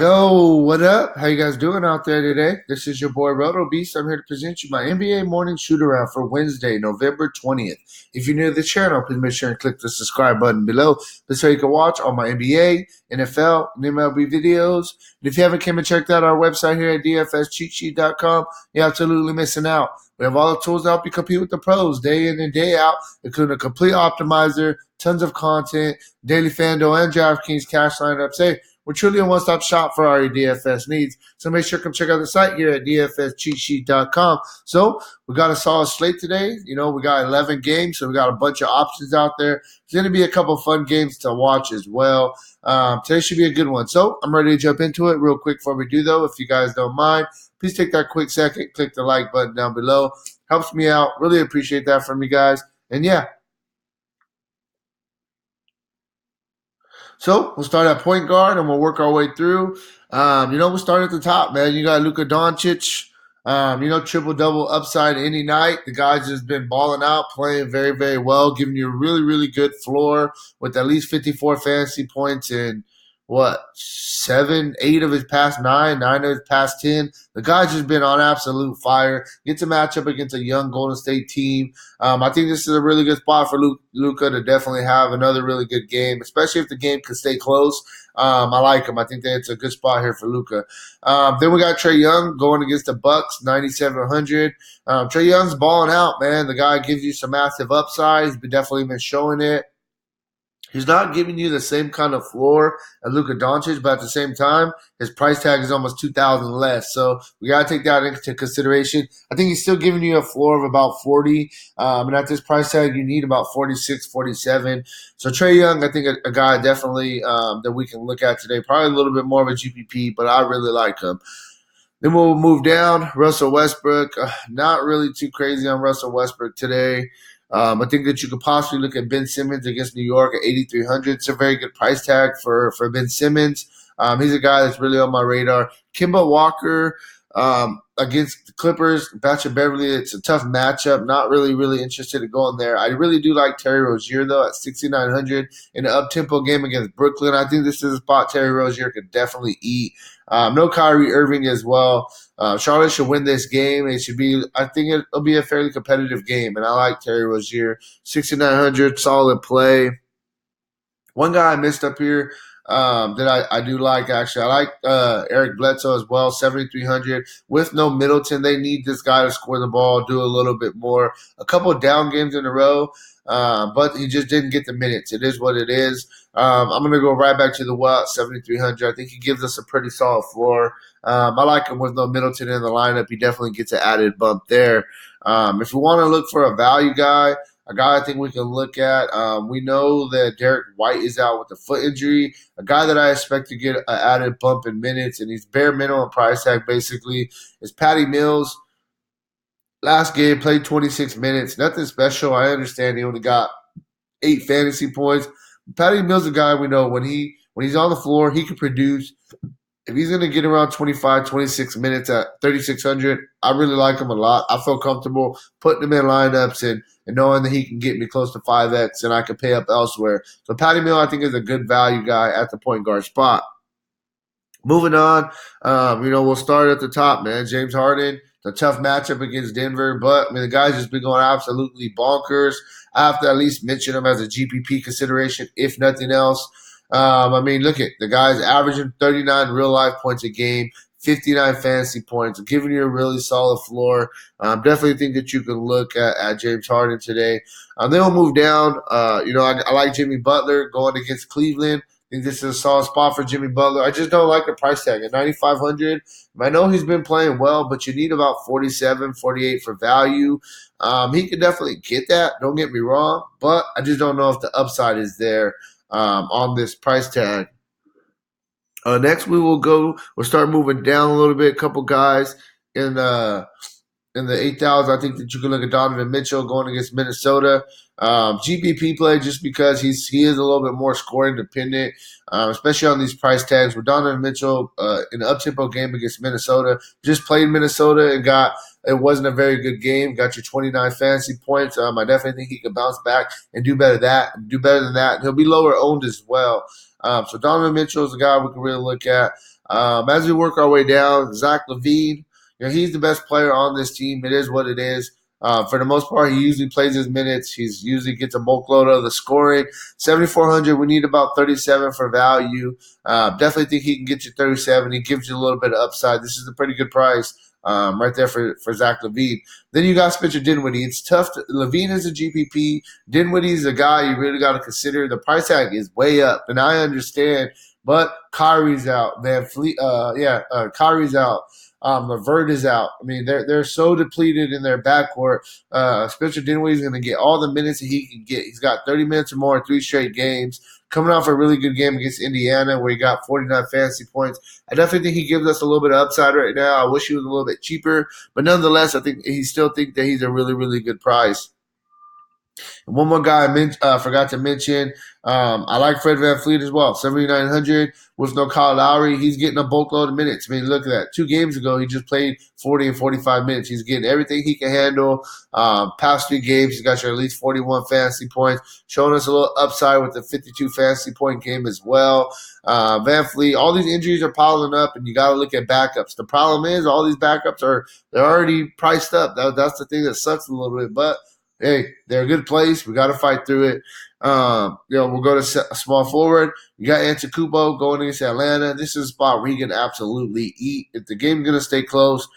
Yo, what up? How you guys doing out there today? This is your boy Roto Beast. I'm here to present you my NBA morning shoot around for Wednesday, November 20th. If you're new to the channel, please make sure and click the subscribe button below. This way you can watch all my NBA, NFL, and MLB videos. And if you haven't came and checked out our website here at dfscheatsheet.com, you're absolutely missing out. We have all the tools to help you compete with the pros day in and day out, including a complete optimizer, tons of content, daily Fanduel and Draftkings cash lineups. Hey, we're truly a one-stop shop for all your DFS needs. So make sure to come check out the site here at dfscheatsheet.com. So we got a solid slate today. We got 11 games, so we got a bunch of options out there. There's going to be a couple fun games to watch as well. Today should be a good one. So I'm ready to jump into it real quick before we do, though. If you guys don't mind, please take that quick second, click the like button down below. Helps me out. Really appreciate that from you guys. And yeah, so we'll start at point guard and we'll work our way through. We'll start at the top, man. You got Luka Doncic. Triple double upside any night. The guy's just been balling out, playing very, very well, giving you a really, really good floor with at least 54 fantasy points in what, seven, eight of his past nine of his past 10. The guy's just been on absolute fire. Gets a matchup against a young Golden State team. I think this is a really good spot for Luka to definitely have another really good game, especially if the game can stay close. I like him. I think that it's a good spot here for Luka. Then we got Trae Young going against the Bucks, 9,700. Trae Young's balling out, man. The guy gives you some massive upside. He's definitely been showing it. He's not giving you the same kind of floor as Luka Doncic, but at the same time, his price tag is almost 2,000 less. So we got to take that into consideration. I think he's still giving you a floor of about 40. And at this price tag, you need about 46, 47. So Trae Young, I think a guy definitely that we can look at today. Probably a little bit more of a GPP, but I really like him. Then we'll move down. Russell Westbrook. Not really too crazy on Russell Westbrook today. I think that you could possibly look at Ben Simmons against New York at 8,300. It's a very good price tag for Ben Simmons. He's a guy that's really on my radar. Kimba Walker against the Clippers, Bachelor Beverly. It's a tough matchup. Not really, really interested in going there. I really do like Terry Rozier, though, at 6,900 in an up-tempo game against Brooklyn. I think this is a spot Terry Rozier could definitely eat. No Kyrie Irving as well. Charlotte should win this game. It should be. I think it'll be a fairly competitive game, and I like Terry Rozier, 6,900, solid play. One guy I missed up here that I do like, actually. I like Eric Bledsoe as well, 7,300. With no Middleton, they need this guy to score the ball, do a little bit more. A couple of down games in a row, but he just didn't get the minutes. It is what it is. I'm going to go right back to the well at 7,300. I think he gives us a pretty solid floor. I like him with no Middleton in the lineup. He definitely gets an added bump there. If we want to look for a value guy, a guy I think we can look at. We know that Derek White is out with a foot injury. A guy that I expect to get an added bump in minutes, and he's bare minimum price tag basically, is Patty Mills. Last game, played 26 minutes. Nothing special. I understand he only got 8 fantasy points. Patty Mills is a guy we know when he's on the floor, he can produce. If he's going to get around 25, 26 minutes at 3,600, I really like him a lot. I feel comfortable putting him in lineups and knowing that he can get me close to 5X and I can pay up elsewhere. So Patty Mill, I think, is a good value guy at the point guard spot. Moving on, we'll start at the top, man. James Harden, the tough matchup against Denver, but the guy's just been going absolutely bonkers. I have to at least mention him as a GPP consideration, if nothing else. Look at the guy's averaging 39 real life points a game, 59 fantasy points, giving you a really solid floor. Definitely think that you can look at James Harden today. Then we'll move down. I like Jimmy Butler going against Cleveland. I think this is a solid spot for Jimmy Butler. I just don't like the price tag at 9,500. I know he's been playing well, but you need about 47, 48 for value. He could definitely get that. Don't get me wrong, but I just don't know if the upside is there on this price tag. Next, we'll start moving down a little bit. A couple guys in the 8,000. I think that you can look at Donovan Mitchell going against Minnesota. GPP play just because he is a little bit more scoring dependent, especially on these price tags. With Donovan Mitchell in an up-tempo game against Minnesota, just played Minnesota and it wasn't a very good game. Got your 29 fantasy points. I definitely think he could bounce back and do better than that. He'll be lower owned as well. So Donovan Mitchell is a guy we can really look at. As we work our way down, Zach LaVine, he's the best player on this team. It is what it is. For the most part, he usually plays his minutes. He's usually gets a bulk load of the scoring. 7,400. We need about 37 for value. Definitely think he can get you 37. He gives you a little bit of upside. This is a pretty good price right there for Zach LaVine. Then you got Spencer Dinwiddie. It's tough. LaVine is a GPP. Dinwiddie is a guy you really got to consider. The price tag is way up, and I understand. But Kyrie's out. Van Fleet. Kyrie's out. Levert is out. I mean, they're so depleted in their backcourt. Spencer Dinwiddie's going to get all the minutes that he can get. He's got 30 minutes or more in 3 straight games. Coming off a really good game against Indiana where he got 49 fantasy points. I definitely think he gives us a little bit of upside right now. I wish he was a little bit cheaper. But nonetheless, I think he still think that he's a really, really good price. One more guy I forgot to mention. I like Fred VanVleet as well. 7,900 with no Kyle Lowry. He's getting a bulk load of minutes. I mean, look at that. 2 games ago, he just played 40 and 45 minutes. He's getting everything he can handle. Past 3 games, he's got you at least 41 fantasy points, showing us a little upside with the 52 fantasy point game as well. VanVleet, all these injuries are piling up, and you got to look at backups. The problem is all these backups they're already priced up. That's the thing that sucks a little bit, but hey, they're a good place. We got to fight through it. We'll go to small forward. You got Antetokounmpo going against Atlanta. This is a spot where he can absolutely eat. If the game's going to stay close,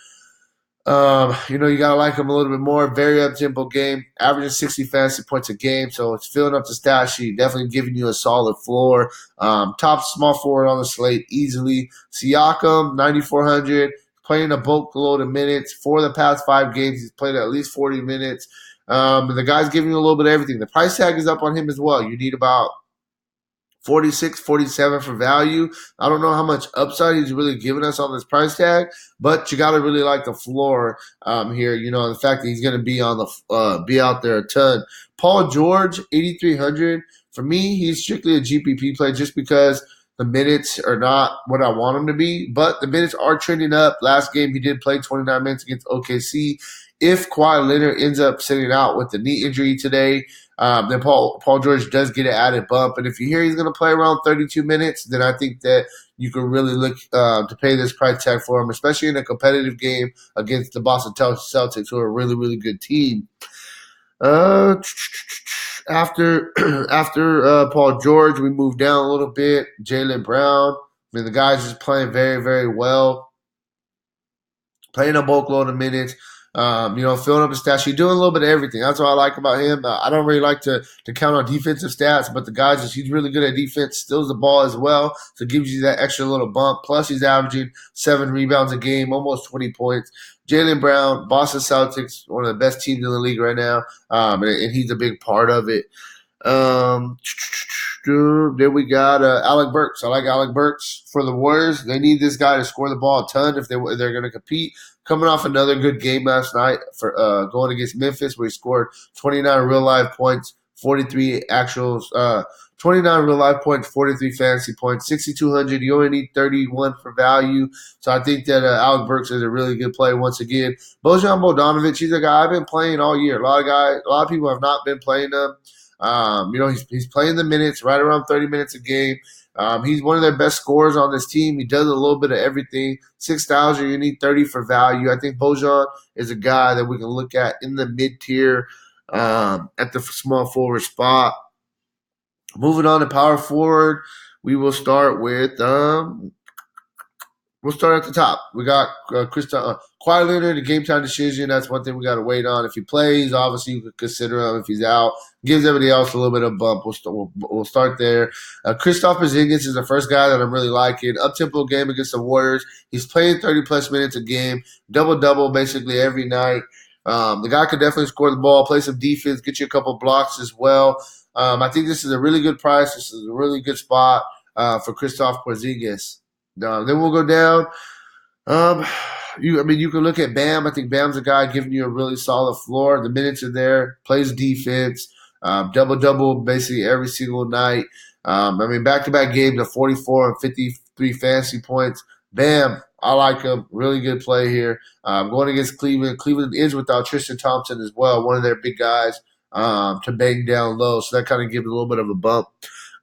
you got to like him a little bit more. Very up-tempo game, averaging 60 fantasy points a game, so it's filling up the stat sheet, definitely giving you a solid floor. Top small forward on the slate easily. Siakam, 9,400, playing a bulk load of minutes. For the past 5 games, he's played at least 40 minutes. The guy's giving you a little bit of everything. The price tag is up on him as well. You need about 46, 47 for value. I don't know how much upside he's really giving us on this price tag, but you got to really like the floor here. The fact that he's going to be on be out there a ton. Paul George, 8,300. For me, he's strictly a GPP play just because the minutes are not what I want them to be, but the minutes are trending up. Last game, he did play 29 minutes against OKC. If Kawhi Leonard ends up sitting out with the knee injury today, then Paul George does get an added bump. And if you hear he's going to play around 32 minutes, then I think that you can really look to pay this price tag for him, especially in a competitive game against the Boston Celtics, who are a really, really good team. After Paul George, we move down a little bit. Jaylen Brown. I mean, the guy's just playing very, very well. Playing a bulk load of minutes. Filling up the stats sheet, doing a little bit of everything. That's what I like about him. I don't really like to count on defensive stats, but the guy's he's really good at defense, steals the ball as well, so it gives you that extra little bump. Plus, he's averaging 7 rebounds a game, almost 20 points. Jaylen Brown, Boston Celtics, one of the best teams in the league right now, and he's a big part of it. Then we got Alec Burks. I like Alec Burks for the Warriors. They need this guy to score the ball a ton if they're going to compete. Coming off another good game last night for going against Memphis, where he scored 29 real life points, 43 actuals, 29 real life points, 43 fantasy points, 6,200. You only need 31 for value. So I think that Alec Burks is a really good play once again. Bojan Bogdanovic, he's a guy I've been playing all year. A lot of people have not been playing him. He's playing the minutes, right around 30 minutes a game. He's one of their best scorers on this team. He does a little bit of everything. 6,000, you need 30 for value. I think Bojan is a guy that we can look at in the mid-tier at the small forward spot. Moving on to power forward, we will start with we'll start at the top. We got Kawhi Leonard, a game time decision. That's one thing we got to wait on. If he plays, obviously you could consider him. If he's out, gives everybody else a little bit of a bump. We'll start there. Kristaps Porzingis is the first guy that I'm really liking. Up-tempo game against the Warriors. He's playing 30-plus minutes a game, double-double basically every night. The guy could definitely score the ball, play some defense, get you a couple blocks as well. I think this is a really good price. This is a really good spot for Kristaps Porzingis. Then we'll go down. You can look at Bam. I think Bam's a guy giving you a really solid floor. The minutes are there. Plays defense. Double-double basically every single night. Back-to-back games of 44 and 53 fantasy points. Bam, I like him. Really good play here. Going against Cleveland. Cleveland is without Tristan Thompson as well, one of their big guys to bang down low. So that kind of gives a little bit of a bump.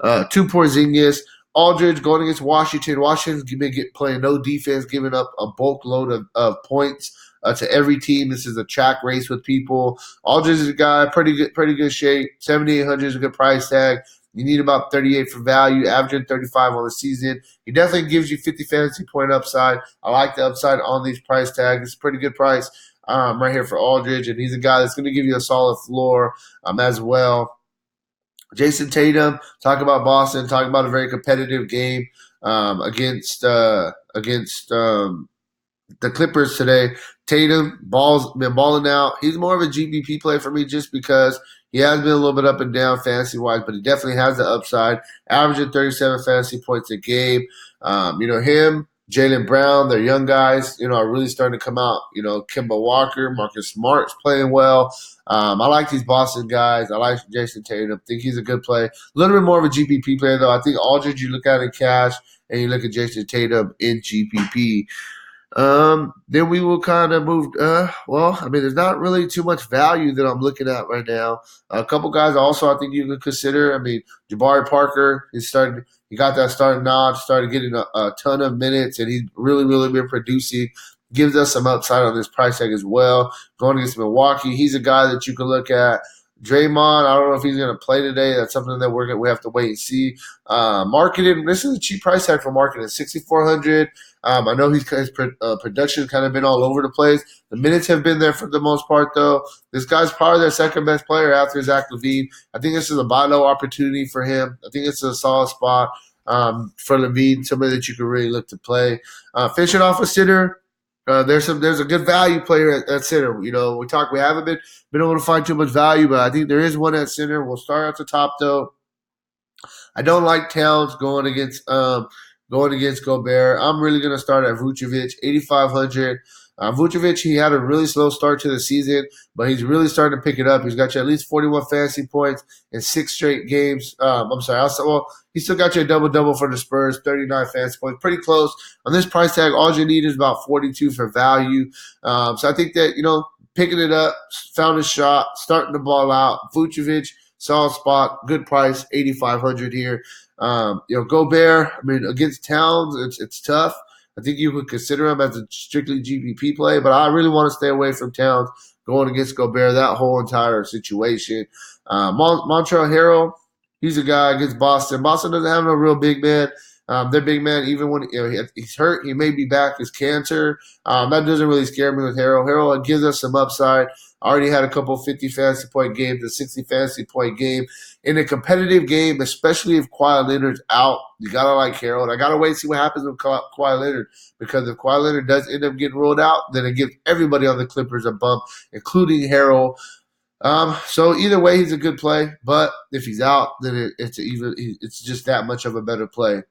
To Porzingis. Aldridge going against Washington. Washington's been playing no defense, giving up a bulk load of points to every team. This is a track race with people. Aldridge is a guy, pretty good shape. 7,800 is a good price tag. You need about 38 for value, averaging 35 on the season. He definitely gives you 50 fantasy point upside. I like the upside on these price tags. It's a pretty good price right here for Aldridge, and he's a guy that's going to give you a solid floor as well. Jason Tatum, talk about Boston, talk about a very competitive game against the Clippers today. Tatum been balling out. He's more of a GPP play for me just because he has been a little bit up and down fantasy wise, but he definitely has the upside. Averaging 37 fantasy points a game. Him, Jaylen Brown, they're young guys. Are really starting to come out. Kemba Walker, Marcus Smart's playing well. I like these Boston guys. I like Jason Tatum. I think he's a good play. A little bit more of a GPP player though. I think Aldridge you look at in cash, and you look at Jason Tatum in GPP. Then we will kind of move. There's not really too much value that I'm looking at right now. A couple guys also I think you could consider. Jabari Parker is starting. He got that starting nod, started getting a ton of minutes, and he's really, really been producing. Gives us some upside on this price tag as well. Going against Milwaukee, he's a guy that you can look at. Draymond, I don't know if he's going to play today. That's something that we have to wait and see. Marketing, this is a cheap price tag for marketing, $6,400. I know his production has kind of been all over the place. The minutes have been there for the most part, though. This guy's probably their second best player after Zach LaVine. I think this is a buy low opportunity for him. I think it's a solid spot for LaVine, somebody that you can really look to play. Finishing off a center. There's a good value player at center. We haven't been able to find too much value, but I think there is one at center. We'll start at the top though. I don't like Towns going against Gobert. I'm really going to start at Vucevic, 8,500. Vucevic, he had a really slow start to the season, but he's really starting to pick it up. He's got you at least 41 fantasy points in 6 straight games. He still got you a double-double for the Spurs, 39 fantasy points. Pretty close. On this price tag, all you need is about 42 for value. So I think that, picking it up, found his shot, starting the ball out. Vucevic, solid spot, good price, 8,500 here. Gobert, against Towns, it's tough. I think you could consider him as a strictly GPP play, but I really want to stay away from Towns going against Gobert, that whole entire situation. Montrezl Harrell, he's a guy against Boston. Boston doesn't have no real big man. Their big man, even when he's hurt, he may be back as cancer. That doesn't really scare me with Harrell. Harrell gives us some upside. Already had a couple 50 fantasy point games, a 60 fantasy point game. In a competitive game, especially if Kawhi Leonard's out, you got to like Harold. I got to wait and see what happens with Kawhi Leonard, because if Kawhi Leonard does end up getting ruled out, then it gives everybody on the Clippers a bump, including Harold. So either way, he's a good play, but if he's out, then it's just that much of a better play.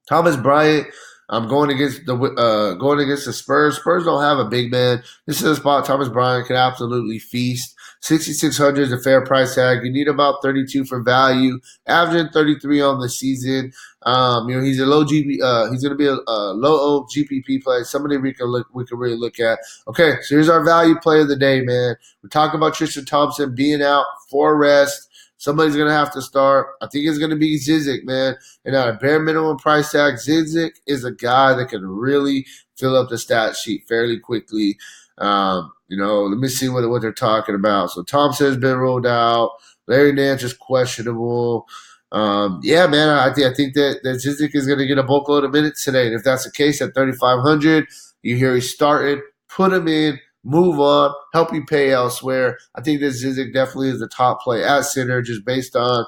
Thomas Bryant, I'm going against the Spurs. Spurs don't have a big man. This is a spot Thomas Bryant can absolutely feast. 6,600 is a fair price tag. You need about 32 for value. Averaging 33 on the season. He's a low GP. He's going to be a low GPP play. Somebody we can really look at. Okay, so here's our value play of the day, man. We're talking about Tristan Thompson being out for rest. Somebody's going to have to start. I think it's going to be Zizic, man. And at a bare minimum price tag, Zizic is a guy that can really fill up the stat sheet fairly quickly. Let me see what they're talking about. So Thompson has been ruled out. Larry Nance is questionable. I think that Zizic is going to get a bulk load of minutes today. And if that's the case, at 3,500, you hear he's starting, put him in. Move on, help you pay elsewhere. I think that Zizic definitely is the top play at center, just based on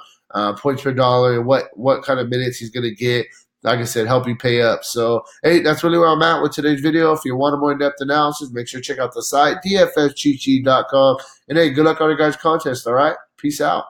points per dollar and what kind of minutes he's going to get. Like I said, help you pay up. So, hey, that's really where I'm at with today's video. If you want a more in-depth analysis, make sure to check out the site, dfscheatsheet.com. And, hey, good luck on your guys' contest, all right? Peace out.